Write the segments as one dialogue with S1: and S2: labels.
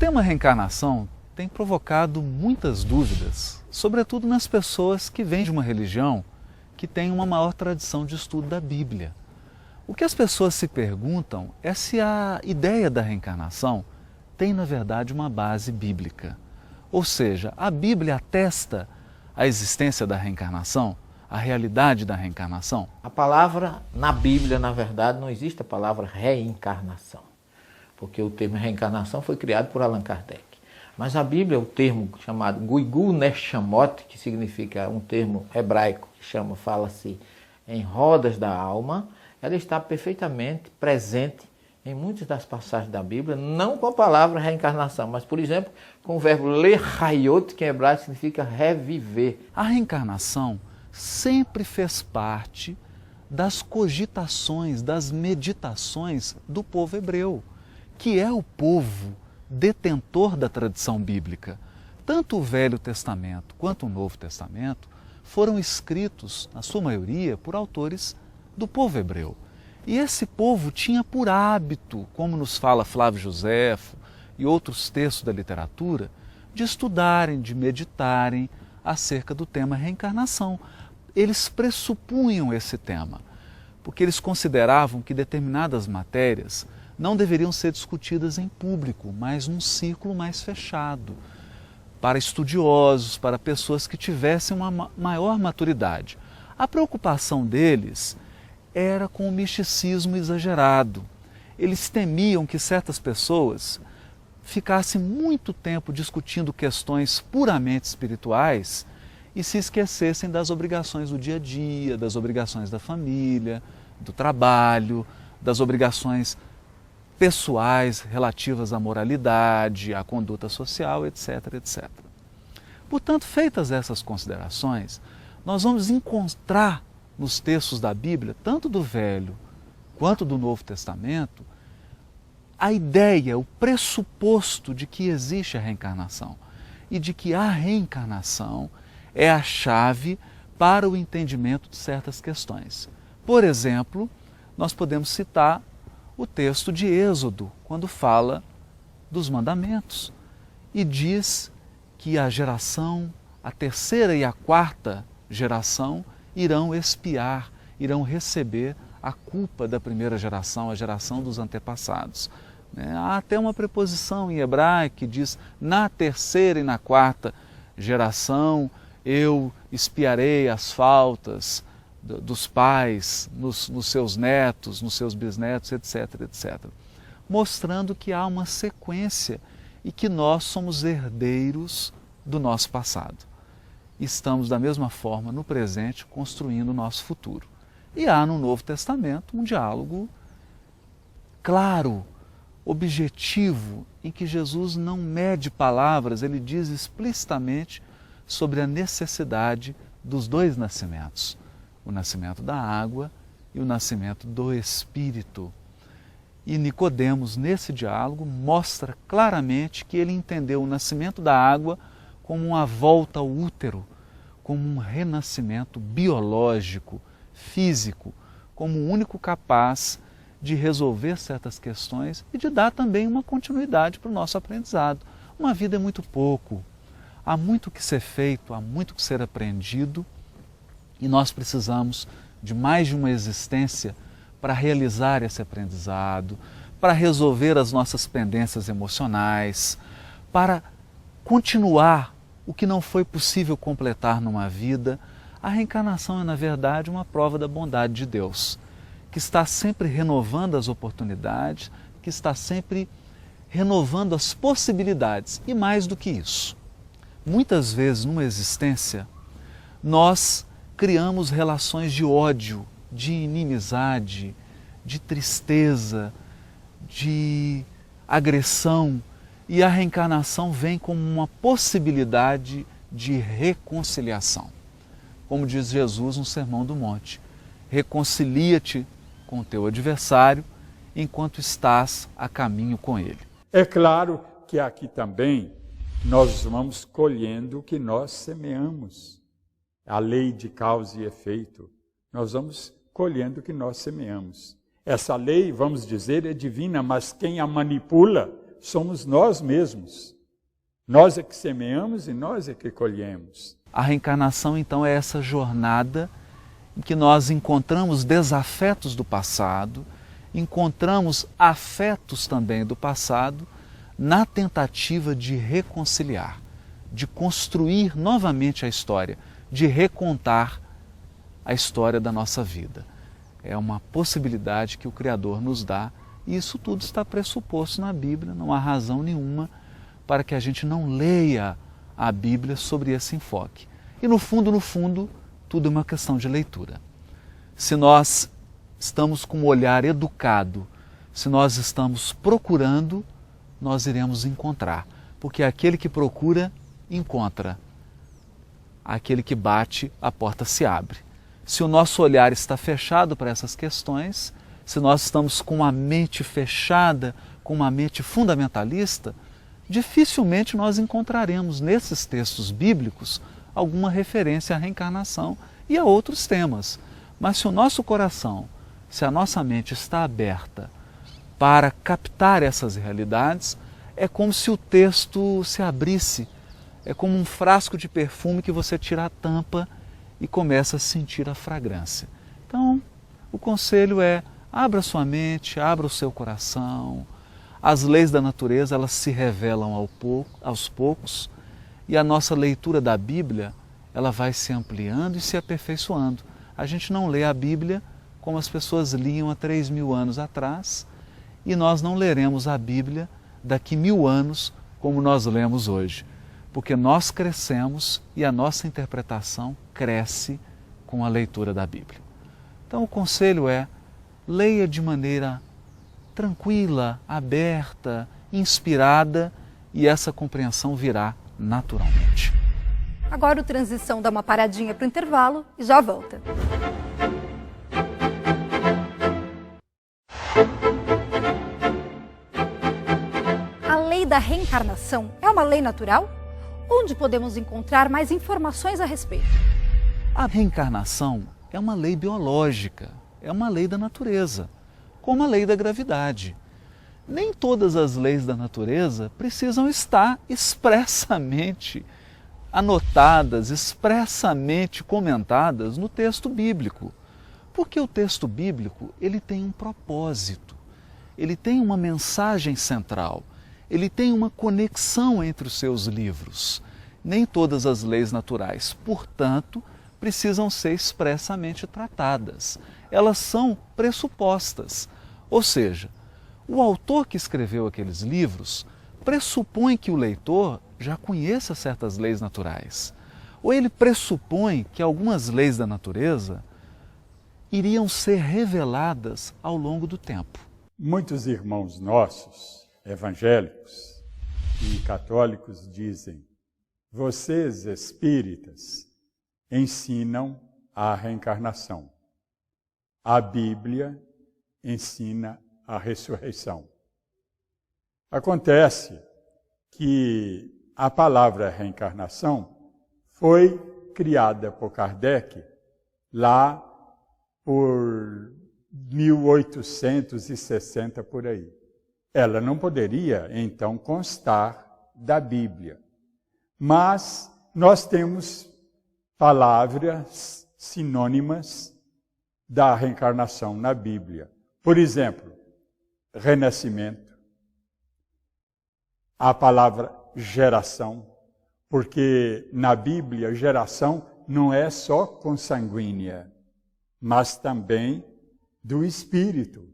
S1: tema reencarnação tem provocado muitas dúvidas, sobretudo nas pessoas que vêm de uma religião que tem uma maior tradição de estudo da Bíblia. O que as pessoas se perguntam é se a ideia da reencarnação tem, na verdade, uma base bíblica. Ou seja, a Bíblia atesta a existência da reencarnação, a realidade da reencarnação?
S2: A palavra, na Bíblia, na verdade, não existe a palavra reencarnação, porque o termo reencarnação foi criado por Allan Kardec. Mas a Bíblia, o termo chamado Guigu Neshamot, que significa um termo hebraico que fala-se em rodas da alma, ela está perfeitamente presente em muitas das passagens da Bíblia, não com a palavra reencarnação, mas, por exemplo, com o verbo lechayot, que em hebraico significa reviver.
S1: A reencarnação sempre fez parte das cogitações, das meditações do povo hebreu, que é o povo detentor da tradição bíblica. Tanto o Velho Testamento quanto o Novo Testamento foram escritos, na sua maioria, por autores do povo hebreu. E esse povo tinha por hábito, como nos fala Flávio Joséfo e outros textos da literatura, de estudarem, de meditarem acerca do tema reencarnação. Eles pressupunham esse tema, porque eles consideravam que determinadas matérias não deveriam ser discutidas em público, mas num círculo mais fechado, para estudiosos, para pessoas que tivessem uma maior maturidade. A preocupação deles era com o misticismo exagerado. Eles temiam que certas pessoas ficassem muito tempo discutindo questões puramente espirituais e se esquecessem das obrigações do dia a dia, das obrigações da família, do trabalho, das obrigações pessoais relativas à moralidade, à conduta social, etc, etc. Portanto, feitas essas considerações, nós vamos encontrar nos textos da Bíblia, tanto do Velho quanto do Novo Testamento, a ideia, o pressuposto de que existe a reencarnação e de que a reencarnação é a chave para o entendimento de certas questões. Por exemplo, nós podemos citar o texto de Êxodo, quando fala dos mandamentos e diz que a terceira e a quarta geração irão expiar, irão receber a culpa da primeira geração, a geração dos antepassados. Há até uma preposição em hebraico que diz: na terceira e na quarta geração eu expiarei as faltas dos pais, nos seus netos, nos seus bisnetos, etc, etc. Mostrando que há uma sequência e que nós somos herdeiros do nosso passado. Estamos da mesma forma no presente construindo o nosso futuro. E há no Novo Testamento um diálogo claro, objetivo, em que Jesus não mede palavras, ele diz explicitamente sobre a necessidade dos dois nascimentos, o nascimento da água e o nascimento do Espírito. E Nicodemos, nesse diálogo, mostra claramente que ele entendeu o nascimento da água como uma volta ao útero, como um renascimento biológico, físico, como o único capaz de resolver certas questões e de dar também uma continuidade para o nosso aprendizado. Uma vida é muito pouco, há muito que ser feito, há muito que ser aprendido e nós precisamos de mais de uma existência para realizar esse aprendizado, para resolver as nossas pendências emocionais, para continuar o que não foi possível completar numa vida. A reencarnação é, na verdade, uma prova da bondade de Deus, que está sempre renovando as oportunidades, que está sempre renovando as possibilidades. E mais do que isso, muitas vezes numa existência, nós criamos relações de ódio, de inimizade, de tristeza, de agressão, e a reencarnação vem como uma possibilidade de reconciliação. Como diz Jesus no Sermão do Monte: reconcilia-te com o teu adversário enquanto estás a caminho com ele.
S3: É claro que aqui também nós vamos colhendo o que nós semeamos. A lei de causa e efeito. Nós vamos colhendo o que nós semeamos. Essa lei, vamos dizer, é divina, mas quem a manipula somos nós mesmos. Nós é que semeamos e nós é que colhemos.
S1: A reencarnação, então, é essa jornada em que nós encontramos desafetos do passado, encontramos afetos também do passado, na tentativa de reconciliar, de construir novamente a história, de recontar a história da nossa vida. É uma possibilidade que o Criador nos dá e isso tudo está pressuposto na Bíblia, não há razão nenhuma para que a gente não leia a Bíblia sobre esse enfoque. E no fundo, tudo é uma questão de leitura. Se nós estamos com um olhar educado, se nós estamos procurando, nós iremos encontrar. Porque aquele que procura, encontra. Aquele que bate, a porta se abre. Se o nosso olhar está fechado para essas questões, se nós estamos com a mente fechada, com uma mente fundamentalista, dificilmente nós encontraremos nesses textos bíblicos alguma referência à reencarnação e a outros temas. Mas se o nosso coração, se a nossa mente está aberta para captar essas realidades, é como se o texto se abrisse, é como um frasco de perfume que você tira a tampa e começa a sentir a fragrância. Então, o conselho é: abra sua mente, abra o seu coração. As leis da natureza, elas se revelam aos poucos e a nossa leitura da Bíblia, ela vai se ampliando e se aperfeiçoando. A gente não lê a Bíblia como as pessoas liam há 3.000 anos atrás e nós não leremos a Bíblia daqui 1.000 anos como nós lemos hoje, porque nós crescemos e a nossa interpretação cresce com a leitura da Bíblia. Então o conselho é: leia de maneira tranquila, aberta, inspirada e essa compreensão virá naturalmente.
S4: Agora o Transição dá uma paradinha para o intervalo e já volta. A lei da reencarnação é uma lei natural? Onde podemos encontrar mais informações a respeito?
S1: A reencarnação é uma lei biológica, é uma lei da natureza, como a lei da gravidade. Nem todas as leis da natureza precisam estar expressamente anotadas, expressamente comentadas no texto bíblico. Porque o texto bíblico, ele tem um propósito, ele tem uma mensagem central, ele tem uma conexão entre os seus livros. Nem todas as leis naturais, portanto, precisam ser expressamente tratadas. Elas são pressupostas, ou seja, o autor que escreveu aqueles livros pressupõe que o leitor já conheça certas leis naturais, ou ele pressupõe que algumas leis da natureza iriam ser reveladas ao longo do tempo.
S3: Muitos irmãos nossos, evangélicos e católicos, dizem: vocês espíritas ensinam a reencarnação. A Bíblia ensina a ressurreição. Acontece que a palavra reencarnação foi criada por Kardec lá por 1860 por aí. Ela não poderia, então, constar da Bíblia. Mas nós temos palavras sinônimas da reencarnação na Bíblia. Por exemplo, renascimento, a palavra geração, porque na Bíblia geração não é só consanguínea, mas também do espírito.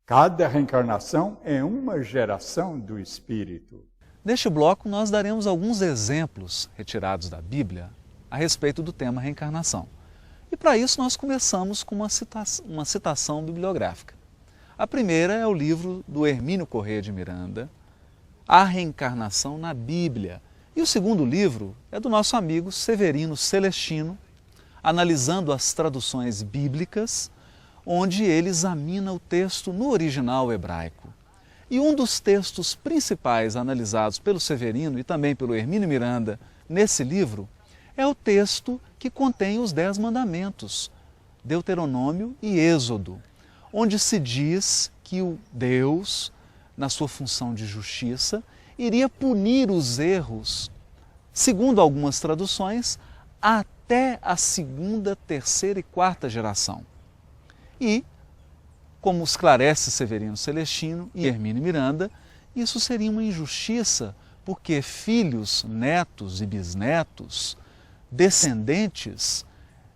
S3: Cada reencarnação é uma geração do espírito.
S1: Neste bloco, nós daremos alguns exemplos retirados da Bíblia a respeito do tema reencarnação. E para isso nós começamos com uma citação bibliográfica. A primeira é o livro do Hermínio Corrêa de Miranda, A Reencarnação na Bíblia. E o segundo livro é do nosso amigo Severino Celestino, analisando as traduções bíblicas, onde ele examina o texto no original hebraico. E um dos textos principais analisados pelo Severino e também pelo Hermínio Miranda nesse livro é o texto que contém os 10 mandamentos, Deuteronômio e Êxodo, onde se diz que o Deus na sua função de justiça, iria punir os erros, segundo algumas traduções, até a segunda, terceira e quarta geração. E, como esclarece Severino Celestino e Hermínio Miranda, isso seria uma injustiça, porque filhos, netos e bisnetos, descendentes,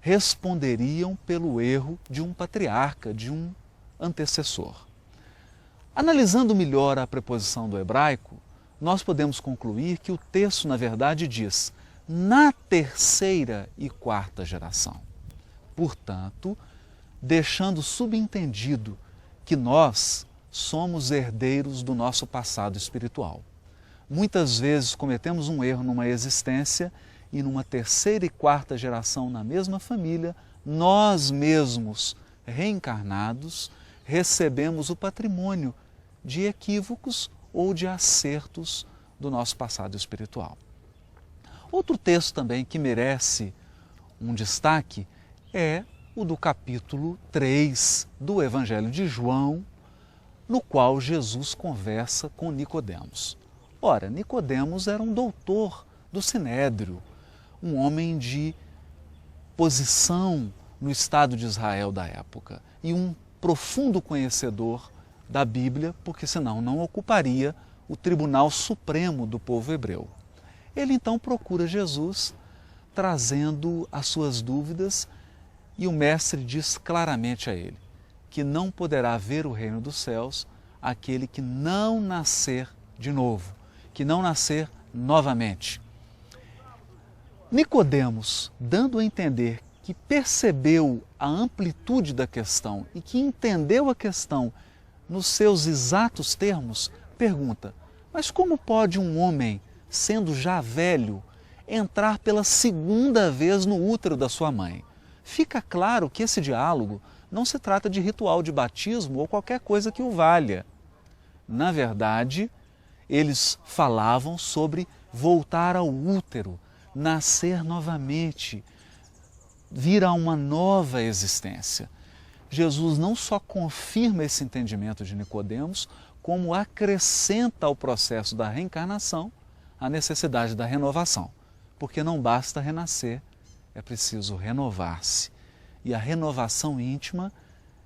S1: responderiam pelo erro de um patriarca, de um antecessor. Analisando melhor a preposição do hebraico, nós podemos concluir que o texto, na verdade, diz na terceira e quarta geração. Portanto, deixando subentendido que nós somos herdeiros do nosso passado espiritual. Muitas vezes cometemos um erro numa existência e numa terceira e quarta geração na mesma família, nós mesmos, reencarnados, recebemos o patrimônio de equívocos ou de acertos do nosso passado espiritual. Outro texto também que merece um destaque é o do capítulo 3 do Evangelho de João, no qual Jesus conversa com Nicodemos. Ora, Nicodemos era um doutor do Sinédrio, um homem de posição no Estado de Israel da época e um profundo conhecedor da Bíblia, porque senão não ocuparia o Tribunal Supremo do povo hebreu. Ele então procura Jesus, trazendo as suas dúvidas, e o mestre diz claramente a ele que não poderá ver o reino dos céus aquele que não nascer de novo, que não nascer novamente. Nicodemos, dando a entender que percebeu a amplitude da questão e que entendeu a questão nos seus exatos termos, pergunta: mas como pode um homem, sendo já velho, entrar pela segunda vez no útero da sua mãe? Fica claro que esse diálogo não se trata de ritual de batismo ou qualquer coisa que o valha. Na verdade, eles falavam sobre voltar ao útero, nascer novamente, vir a uma nova existência. Jesus não só confirma esse entendimento de Nicodemos, como acrescenta ao processo da reencarnação a necessidade da renovação. Porque não basta renascer, é preciso renovar-se. E a renovação íntima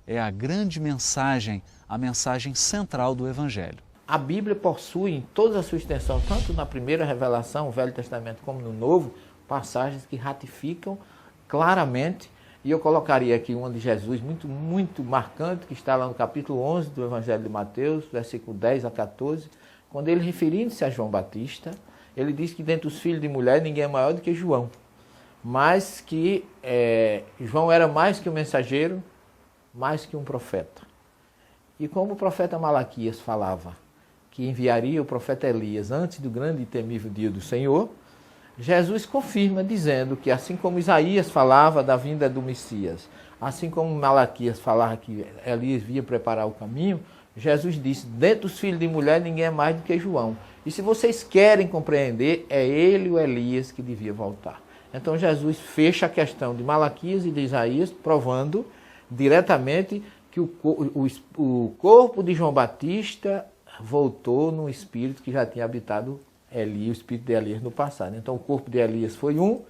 S1: é a grande mensagem, a mensagem central do Evangelho.
S2: A Bíblia possui em toda a sua extensão, tanto na primeira revelação, o Velho Testamento, como no Novo, passagens que ratificam claramente, e eu colocaria aqui uma de Jesus muito marcante, que está lá no capítulo 11 do Evangelho de Mateus, versículo 10 a 14, quando ele, referindo-se a João Batista, ele diz que dentre os filhos de mulher ninguém é maior do que João, mas que João era mais que um mensageiro, mais que um profeta. E como o profeta Malaquias falava que enviaria o profeta Elias antes do grande e temível dia do Senhor, Jesus confirma dizendo que assim como Isaías falava da vinda do Messias, assim como Malaquias falava que Elias vinha preparar o caminho, Jesus disse: dentre os filhos de mulher ninguém é mais do que João. E se vocês querem compreender, é ele, o Elias, que devia voltar. Então Jesus fecha a questão de Malaquias e de Isaías, provando diretamente que o corpo de João Batista voltou no espírito que já tinha habitado Elias, o espírito de Elias no passado. Então o corpo de Elias foi um,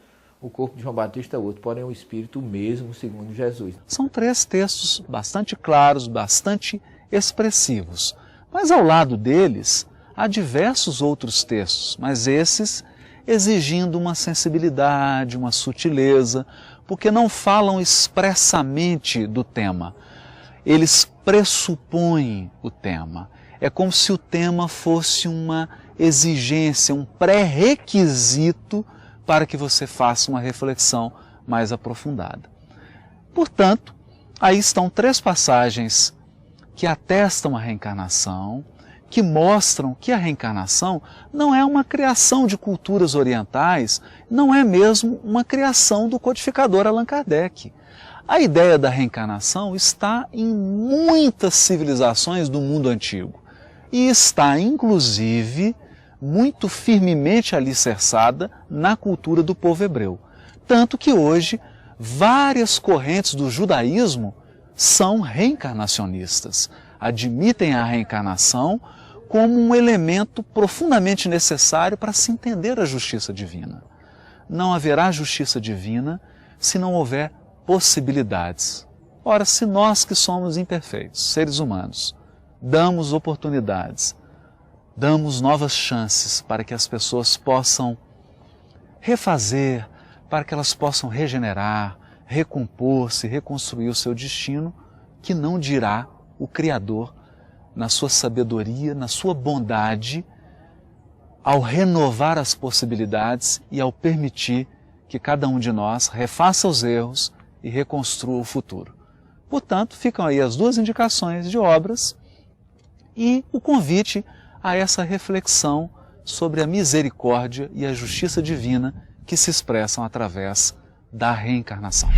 S2: o corpo de João Batista outro, porém o espírito mesmo, segundo Jesus.
S1: São três textos bastante claros, bastante expressivos. Mas ao lado deles há diversos outros textos, mas esses exigindo uma sensibilidade, uma sutileza, porque não falam expressamente do tema. Eles pressupõem o tema. É como se o tema fosse uma exigência, um pré-requisito para que você faça uma reflexão mais aprofundada. Portanto, aí estão três passagens que atestam a reencarnação, que mostram que a reencarnação não é uma criação de culturas orientais, não é mesmo uma criação do codificador Allan Kardec. A ideia da reencarnação está em muitas civilizações do mundo antigo e está, inclusive, muito firmemente alicerçada na cultura do povo hebreu. Tanto que hoje várias correntes do judaísmo são reencarnacionistas, admitem a reencarnação como um elemento profundamente necessário para se entender a justiça divina. Não haverá justiça divina se não houver possibilidades. Ora, se nós que somos imperfeitos, seres humanos, damos oportunidades, damos novas chances para que as pessoas possam refazer, para que elas possam regenerar, recompor-se, reconstruir o seu destino, que não dirá o Criador, na sua sabedoria, na sua bondade, ao renovar as possibilidades e ao permitir que cada um de nós refaça os erros e reconstrua o futuro. Portanto, ficam aí as duas indicações de obras e o convite a essa reflexão sobre a misericórdia e a justiça divina que se expressam através da reencarnação.